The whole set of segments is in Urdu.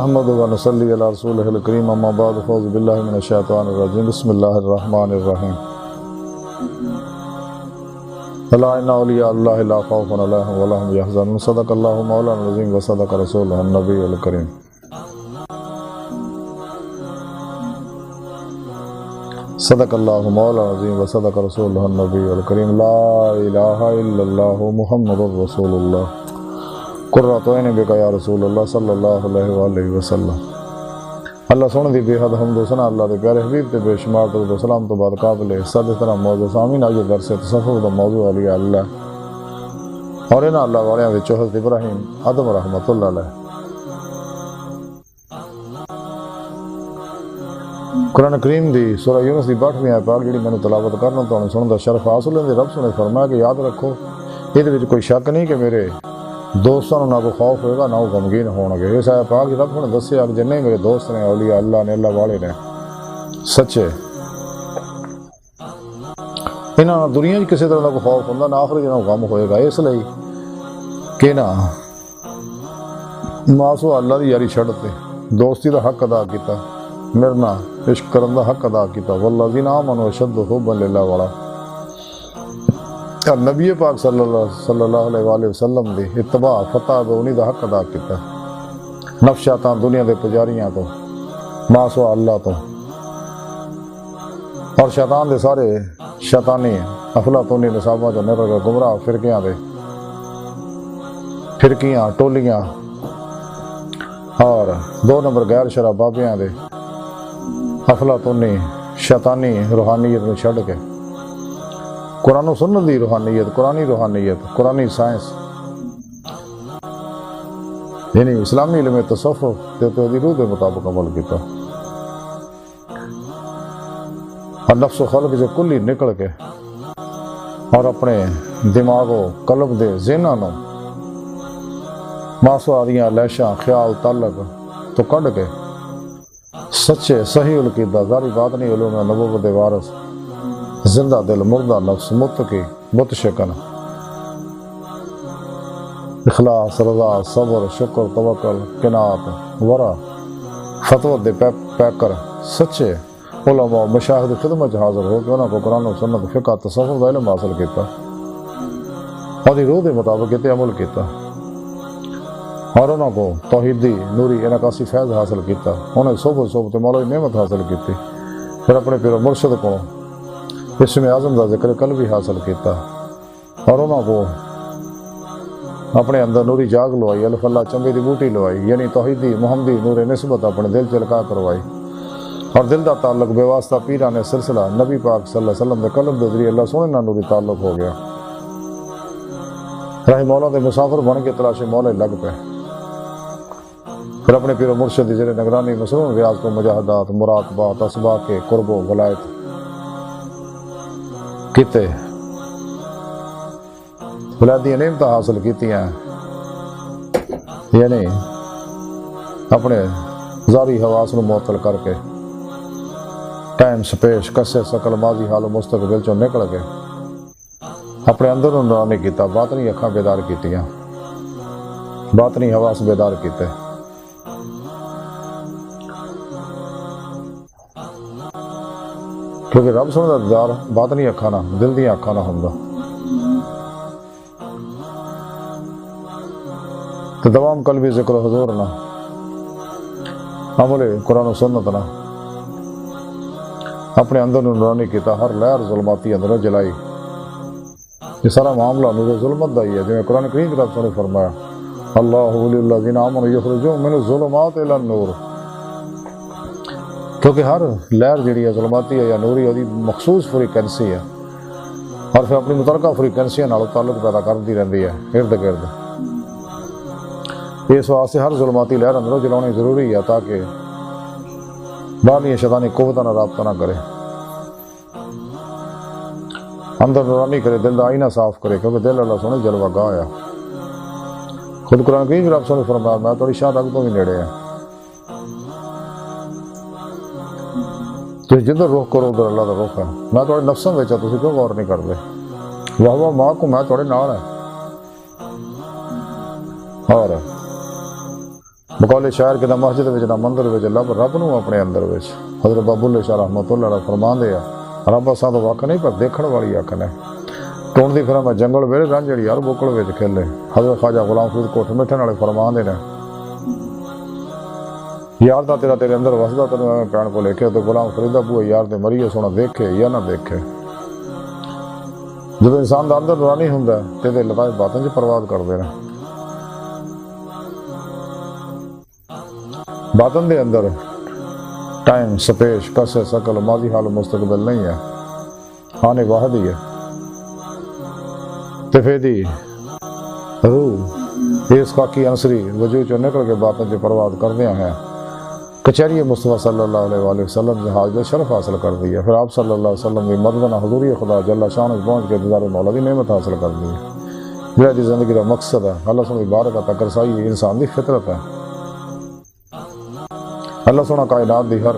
احمد و نصلی علی رسولہ الکریم اما بعد فاعوذ باللہ من الشیطان الرجیم بسم اللہ الرحمن الرحیم الا ان اولیاء اللہ لا خوف علیہم ولا هم يحزنون صدق اللہ مولانا العظیم و صدق رسولہ النبی الکریم صدق اللہ مولانا العظیم و صدق رسولہ النبی الکریم لا الہ الا اللہ محمد رسول اللہ قرۃ عین بک یا رسول اللہ صلی اللہ علیہ وآلہ وسلم۔ اللہ سونے دی بے حد حمد و ثنا اللہ دے پیارے حبیب تے بے شمار درود و سلام تو بعد قابل صد طرح موضوع سامعین آج درس تصوف دا موضوع علی اللہ اور انہاں اللہ والیاں وچوں حضرت ابراہیم آدم رحمۃ اللہ علیہ۔ قرآن کریم دی سورہ یونس دی 62ویں آیت پاک جڑی مینوں تلاوت کرنا تانوں سنن دا شرف حاصل ہے۔ رب سنے فرمایا کہ یاد رکھو یہ وچ کوئی شک نہیں کہ میرے دوستوں نہ کوئی خوف ہوئے گا نہ وہ غمگین ہون گے۔ اس آیت پاک رب نے دسیا کہ جنے میرے دوست نے اولیاء اللہ نے اللہ والے نے سچے انہاں دنیا کسی طرح کا کوئی خوف ہوندا نہ آخر جنہاں غم ہوئے گا، اس لیے کہ نہ ماسو اللہ دی یاری چھڑ تے دوستی دا حق ادا کیتا، میرے نال عشق کرن دا حق ادا کیتا۔ والذین آمنوا اشد حبا للہ والا نبی پاک صلی اللہ علیہ وآلہ وسلم دی اتباع فتح انہی دا حق ادا کیتا، نفس شیطان دنیا دے پجاریاں تو ما سوا اللہ تو اور شیطان دے سارے شیطانی افلاطونی نصاباں جو نکل کے گمراہ فرقیاں ٹولیاں اور 2 نمبر غیر شرع بابیاں دے افلاطونی شیطانی روحانیت میں چھڑ کے قرآن و سنت دی روحانیت قرآنی سائنس یعنی اسلامی علم تصوف تے دی روح دے مطابق عمل کیتا اور نفس و خلق جو کلی نکل کے اور اپنے دماغ و قلب دے ذہناں نوں ماسوا دیاں لہشاں خیال تعلق تو کڈ کے سچے صحیح العقیدہ ظاہری باطنی علوم نبوت دے وارث زندہ دل مردہ نفس متقی متشکن اخلاص رضا صبر شکر توکل قناعت ورع فتوت دے پیکر سچے علماء مشاہد خدمت حاضر ہو کے انہوں کو قرآن و سنت فقہ تصوف دا علم حاصل کیتا اور روح دے مطابق کیتے عمل کیتا اور انہوں کو توحیدی نوری انعکاسی فیض حاصل کیتا، انہیں صحبت مولا نعمت حاصل کیتی، پھر اپنے پیر و مرشد کو اسم اعظم دا ذکر قلبی حاصل کیتا اور انہوں کو اپنے اندر نوری جاگ لوائی، الف اللہ چمبی دی بوٹی لوائی، یعنی توحیدی محمدی نور نسبت اپنے دل چلکا کروائی اور دل دا تعلق بے واسطہ پیران سلسلہ نبی پاک صلی اللہ علیہ وسلم دے قلب دے ذریعے اللہ سونے نہ نوری تعلق ہو گیا۔ راہ مولا دے مسافر بن کے تلاش مولا لگ پہ، پھر اپنے پیر و مرشد زیر نگرانی مصنون ریاض کو مجاہدات مراقبات اسباق کے قرب و ولایت کیتے ولادی نعمت حاصل کیتی ہیں، یعنی اپنے ظاہری حواس کو معطل کر کے ٹائم سپیش کسے سکل ماضی حال و مستقبل چوں نکل کے اپنے اندر نورانی کیتا، باطنی اکھاں بیدار کیتیاں، باطنی حواس بیدار کیتے۔ کیونکہ رب سونے دا دیدار باطنی اکھاں نہ دل دی اکھاں نہ ہوندا تے دوام قلبی ذکر و حضور نہ عمل قرآن و سنت نہ اپنے اندر نورانی کیتا، ہر لہر ظلماتی اندر جلائی۔ یہ سارا معاملہ نور ظلمت دا ہی ہے، جویں قرآن کریم رب سونے فرمایا اللہ ولی الذین آمنوا یخرجون من الظلمات الی النور، کیونکہ ہر لہر جڑی ہے ظلماتی ہے یا نوری ہے مخصوص فریکوینسی ہے اور پھر اپنی متعلقہ فریکوینسیاں نال تعلق پیدا کرتی رہتی ہے ارد گرد۔ اس واسطے ہر ظلماتی لہر اندروں جلانی ضروری ہے تاکہ باہرلی شیطانی قوتاں نال رابطہ نہ کرے، اندر نورانی کرے، دل دا آئینہ صاف کرے، کیونکہ دل اللہ سونے جلوہ گاہ ہے۔ خود قرآن کریم رب سونے فرمایا میں تھوڑی شاہ تک تو بھی نیڑے ہے، تو جدھر رخ کرو ادھر اللہ دا رخ ہے۔ میں تھوڑے نفساں وچ تسی کیوں غور نہیں کرتے؟ واہ ماں کو میں تھوڑے نال ہے اور بقول شاعر کہ نہ مسجد وچ نہ مندر وچ لب رب نو اپنے اندر وچ۔ حضرت بابو اللہ شاہ رحمۃ اللہ علیہ فرماندے آ رب اساں تو واقع نہیں پر دیکھن والی اکھ نے۔ ٹون دی پھر میں جنگل ویلے رانجھڑی یار بوکل وچ کھیلے۔ حضرت خواجہ غلام فرید کوٹھ مٹھن والے فرماندے نے یار دا تیرا تیرے اندر وسدا تینوں ایویں پین کو لکھے تو غلام فرید ابو یار دے مریے سونا دیکھے یا نہ دیکھے۔ جب انسان دا اندر نورانی ہوندا ہے تے دے لطائف باطن چ پرواز کردے نے۔ باطن دے اندر ٹائم سپیش کس شکل ماضی حال مستقبل نہیں ہے، آنے واحد ہی ہے۔ تفیدی روح اس خاکی عنصری وجود چو نکل کے باطن چ پرواز کردیاں ہیں کچہری مصطفیٰ صلی اللہ علیہ وآلہ وسلم نے حاضر شرف حاصل کر دیا۔ پھر آپ صلی اللہ علیہ وسلم کی مددنہ حضوری خدا جل شان پہنچ کے دیدار مولا دی نعمت حاصل کر دی۔ جہاں دی زندگی کا مقصد ہے اللہ سبحانہ بارک تک رسائی انسان دی فطرت ہے۔ اللہ سونا کائنات دی ہر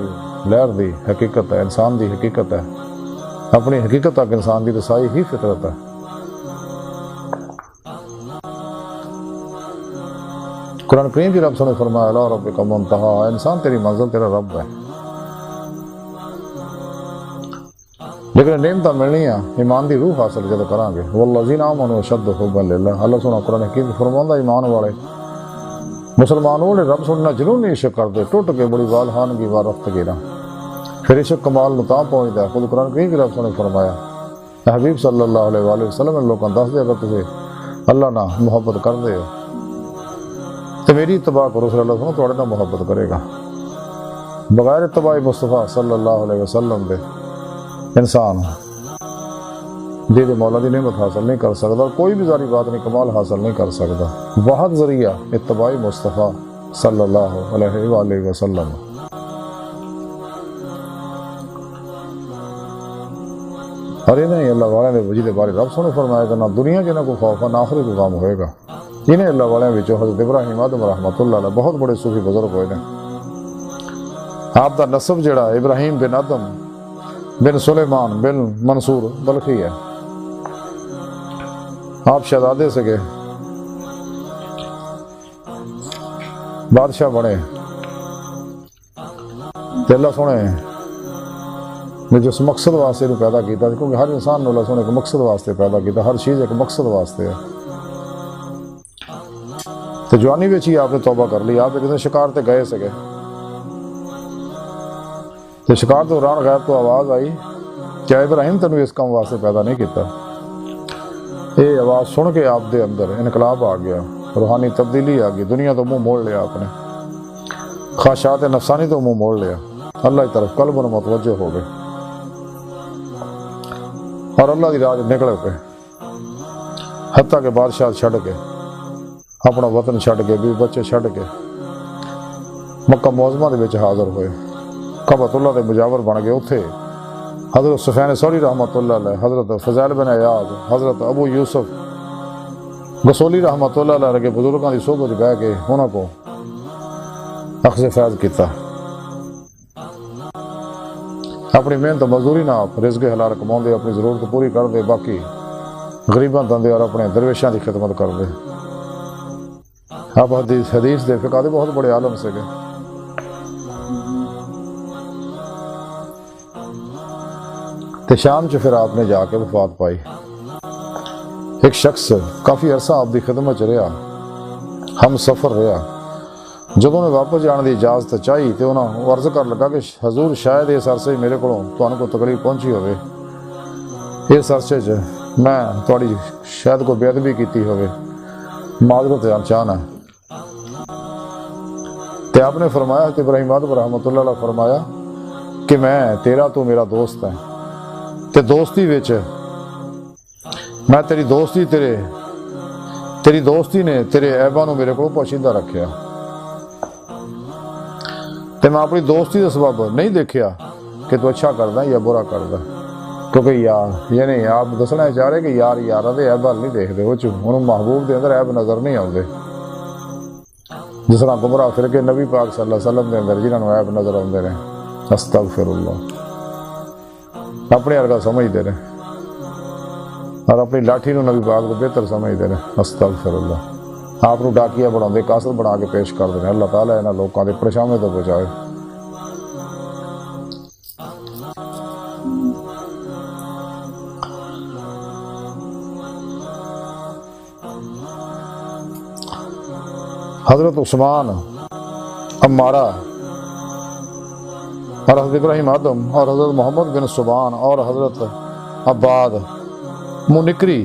لہر دی حقیقت ہے، انسان دی حقیقت ہے، اپنی حقیقت تک انسان دی رسائی ہی فطرت ہے۔ قرآن کریم کی رب سے نے فرمایا الا ربک منتہا، انسان تیری منزل تیرا رب ہے۔ لیکن نعمتاں ملنی ہیں ایمان دی روح حاصل جب کریں گے۔ والذین آمنوا اشد حبا للہ، اللہ سونا قرآن حکیم فرماؤں ایمان والے مسلمانوں نے رب سننا جنون عشق کر دے ٹوٹ کے بڑی والہانگی وارفتگی نہ، پھر عشق کمال نتاں پہنچتا ہے۔ خود قرآن کریم کی رب سے نے فرمایا اے حبیب صلی اللہ علیہ وآلہ وسلم لوگوں دس دے اگر تجھے اللہ نہ محبت کر دے تو میری اتباع کرو، صلی اللہ علیہ وسلم تھوڑے نہ محبت کرے گا۔ بغیر اتباع مصطفیٰ صلی اللہ علیہ وسلم دے انسان دید مولا دی نعمت حاصل نہیں کر سکتا، کوئی بھی ذاتی بات نہیں کمال حاصل نہیں کر سکتا۔ واحد ذریعہ اتباع مصطفیٰ صلی اللہ علیہ وآلہ وسلم۔ اور انہیں اللہ والے نے وجود بارے رب سنے فرمایا کہ نہ دنیا کے نہ کوئی خوف ہے نہ آخرت کو غم ہوئے گا۔ انہیں اللہ والے وچوں حضرت ابراہیم آدم رحمۃ اللہ علیہ بہت بڑے صوفی بزرگ ہوئے ہیں۔ آپ دا نسب جڑا ابراہیم بن آدم بن سلیمان بن منصور بلخی ہے۔ آپ شہزادے سے گئے بادشاہ بنے تے اللہ سونے نے جس مقصد واسطے انہوں پیدا کیتا، کیونکہ ہر انسان نے اللہ سونے ایک مقصد واسطے پیدا کیتا، ہر چیز ایک مقصد واسطے ہے۔ تو جوانی بچ ہی آپ نے توبہ کر لی۔ آپ ایک دن شکار تے گئے سکے تو شکار تو دوران غیب تو آواز آئی کہ ابراہیم تنوی اس کام واسطے پیدا نہیں کیتا۔ یہ آواز سن کے آپ دے اندر انقلاب آ گیا، روحانی تبدیلی آ گئی، دنیا تو منہ موڑ لیا آپ نے، خواہشات نفسانی تو منہ موڑ لیا، اللہ کی طرف قلب متوجہ ہو گئے اور اللہ کی راہ نکلے پہ، حتیٰ کہ بادشاہ چھڑ کے اپنا وطن چھڑ کے بھی بچے چھڑ کے مکہ معظمہ دے وچ حاضر ہوئے، کعبۃ اللہ دے مجاور بن گئے۔ اتھے حضرت سفیان ثوری رحمۃ اللہ علیہ، حضرت فضیل بن عیاض، حضرت ابو یوسف غسولی رحمۃ اللہ علیہ کے بزرگاں دی صحبت بیٹھ کے انہاں کو اخذ فیض کیتا۔ اپنی محنت مزدوری نہ آپ رزق حلال کماؤندے، اپنی ضرورت پوری کر دے، باقی غریباں دندے اور اپنے درویشاں دی خدمت کر دے۔ آپ حدیث دے فقہ دے بہت بڑے عالم سے گئے۔ تے شام چ پھر آپ نے جا کے وفات پائی۔ ایک شخص کافی عرصہ آپ دی خدمت چ رہا، ہم سفر رہا، جدوں نے واپس جان دی اجازت چاہی تے انہاں عرض کر لگا کہ حضور شاید اس عرصے میرے کو تکلیف پہنچی ہوئے، اس عرصے چ میں تھوڑی شاید کو بے ادبی کیتی ہوئے، معذرت چاہنا ہے۔ تے آپ نے فرمایا کہ ابراہیم آدم رحمۃ اللہ علیہ فرمایا کہ میں تیرا تو میرا دوست ہے، تے دوستی وچ میں تیری دوستی نے تیرے عیباں نو میرے کو پوشیدہ رکھیا، تے میں اپنی دوستی دا سبب نہیں دیکھیا کہ تو اچھا کردا یا برا کردا، کیونکہ یار یعنی آپ دسنا چاہ رہے کہ یار یاراں دے عیب نہیں دیکھدے، وہ انہوں محبوب دے اندر عیب نظر نہیں آؤندے، جس طرح گمراہ فرقے نبی پاک صلی اللہ علیہ وسلم دے اندر جنہاں نوں عیب نظر آندے نے، استغفر اللہ، اپنے ارگا سمجھتے رہے اور اپنی لاٹھی نو نبی پاک کو بہتر سمجھتے رہے، استغفر اللہ۔ آپ نو ڈاکیا بنا قاصد بنا کے پیش کرتے ہیں. اللہ تعالیٰ انہاں لوگوں کے پریشانی تو بچائے. حضرت عثمان عمارہ اور حضرت ابراہیم آدم اور حضرت محمد بن سبحان اور حضرت عباد منکری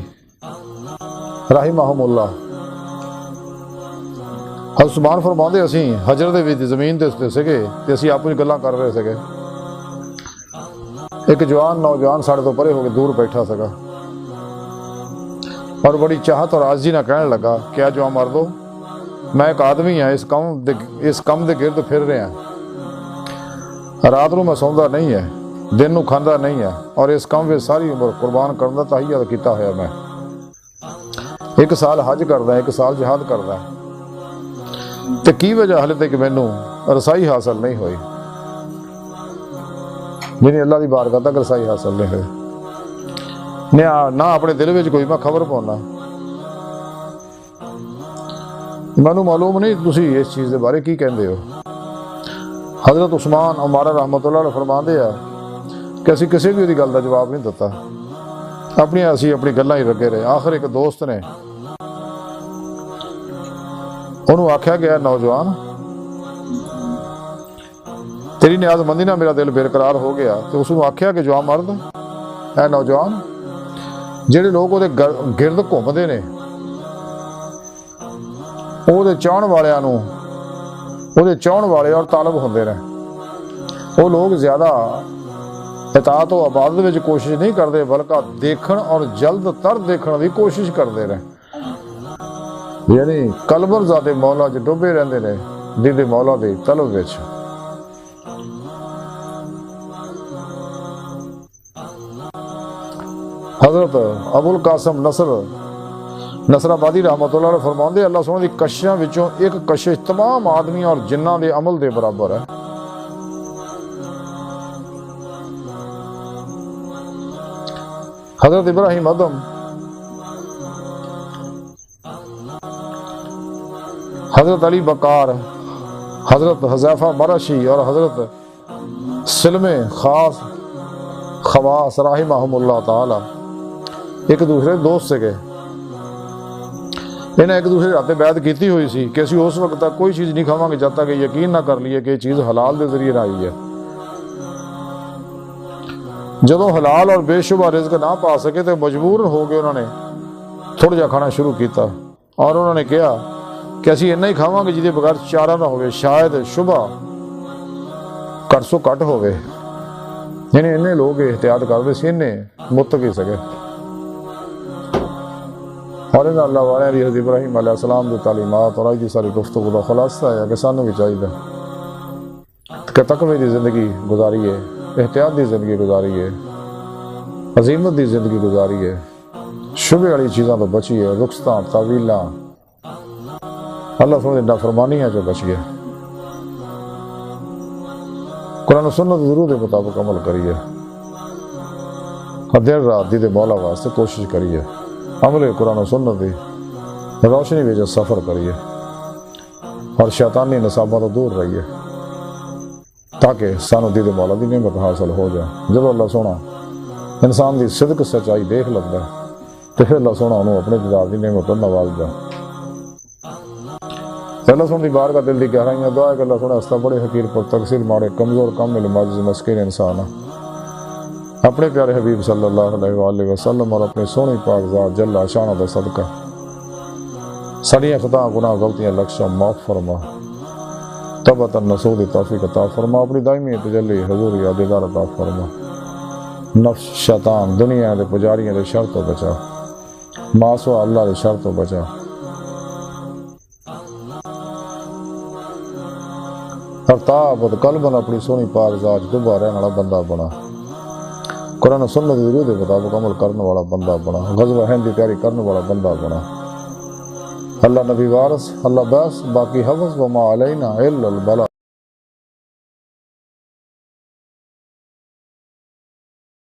رحمہم اللہ. حضرت عثمان فرماندے اسی حجر دے وچ زمین تے سگے تے اسی آپس گلاں کر رہے سگے. ایک جوان نوجوان ساڑے تو پرے ہو کے دور بیٹھا سگا اور بڑی چاہت اور عاجزی نہ کہنے لگا کیا جوان مردو میں ایک آدمی ہاں اس کم دے گرد پھر رہے ہیں. رات نو میں سوندا نہیں ہے دن نو کھاندا نہیں ہے اور اس کم وچ ساری عمر قربان کرن دا تہیہ کیتا ہویا. میں 1 سال حج کردا 1 سال جہاد کردا تے کی وجہ حالے تک مینوں رسائی حاصل نہیں ہوئی. میری اللہ دی بارگاہ تک رسائی حاصل نہیں ہوئی. نہ اپنے دل وچ کوئی میں خبر پاؤنا. مینوں معلوم نہیں تسی اس چیز دے بارے کی کہندے ہو. حضرت عثمان عمارہ رحمۃ اللہ علیہ فرماندے ہیں کہ اسی کسی بھی دی گل دا جواب نہیں دتا. اپنی گلاں ہی لگے رہے. آخر ایک دوست نے انہوں آکھیا گیا نوجوان تیری نیاز مندی نہ میرا دل بےقرار ہو گیا. تو اس نے آکھیا کہ جوان مرد اے نوجوان جہے لوگ وہ گرد گھومتے نے وہ چاہن والے اور طالب ہوندے نے. وہ لوگ زیادہ اطاعت و عبادت میں کوشش نہیں کرتے بلکہ دیکھن اور جلد تر دیکھن کی کوشش کرتے رہے. یعنی کلبر زادے مولا چ ڈوبے رہندے نے دید مولا دی طلب وچ. حضرت ابو القاسم نصر آبادی رحمۃ اللہ علیہ فرماندے اللہ سونے دی کششاں وچوں ایک کشش تمام آدمیاں اور جناں دے عمل دے برابر ہے. حضرت ابراہیم آدم حضرت علی بکار حضرت حذیفہ مرشی اور حضرت سلم خواص رحمہم اللہ تعالی ایک دوسرے دوست سے گئے. انہیں ایک دوسرے رات بیعت کیتی ہوئی سی کہ اسی اس وقت تک کوئی چیز نہیں کھاواں گے جب تک کہ یقین نہ کر لیے کہ یہ چیز حلال دے ذریعے نہ آئی ہے. جدوں حلال اور بے شبہ رزق نہ پا سکے تو مجبور ہو گئے انہوں نے تھوڑا جا کھانا شروع کیتا اور انہوں نے کہا کہ اسی اتنا ہی کھاواں گے جہدے بغیر چارہ نہ ہوئے شاید شبہ کٹ سو کٹ ہوئے. یعنی انہیں لوگ احتیاط کرتے سی انہیں متقی سکے. اور ان اللہ والے بھی حضرت ابراہیم علیہ السلام کی تعلیمات اور آج کی ساری گفتگو کا خلاصہ ہے کہ سانوں بھی چاہیے کہ تقوی دی زندگی گزاری ہے احتیاط دی زندگی گزاری ہے عظیمت دی زندگی گزاری ہے شبہ والی چیزاں تو بچی ہے رخصتاں تعویلاں اللہ سبحانہ نافرمانیاں جو بچی ہے قرآن و سنت ضرور کے مطابق عمل کریے اور دیر رات دید مولا واسطے کوشش کریے عمل قرآن و سنت دی روشنی میں سفر کریے اور شیطانی نصابوں تو دور رہیے تاکہ سانو دید مولا دی نعمت حاصل ہو جائے. جب اللہ سونا انسان دی صدق سچائی دیکھ لگتا ہے تو پھر اللہ سونا انہوں اپنے دیدار دی نعمت پر نواز جائے. اللہ سونا دی بار کا دل دی گہرائیاں دعا ہے کہ اللہ سونا استا بڑے حقیر پر تقصیر مارے کمزور کم معجز مسکین انسان اپنے پیارے حبیب صلی اللہ علیہ وآلہ وسلم اور اپنے سونی پاک ذات جل شانہ دا صدقہ سڑیاں خطا گناہ غلطیاں لکشاں معاف فرما توبۃ النصوح دی توفیق عطا فرما اپنی دائمی تجلی حضور یادگار عطا فرما نفس شیطان دنیا دے پجاریاں دے شر تو بچا ماسوا اللہ دے شر تو بچا اور تابت قلباً اپنی سونی پاک ذات ڈبا رہنے والا بندہ بنا قرآن و سنت ضرور کے مطابق عمل کرنے والا بندہ بنا غزوہ ہند کی تیاری کرنے والا بندہ بنا. اللہ نبی وارث اللہ بس باقی حفظ وما علینا الا البلاغ.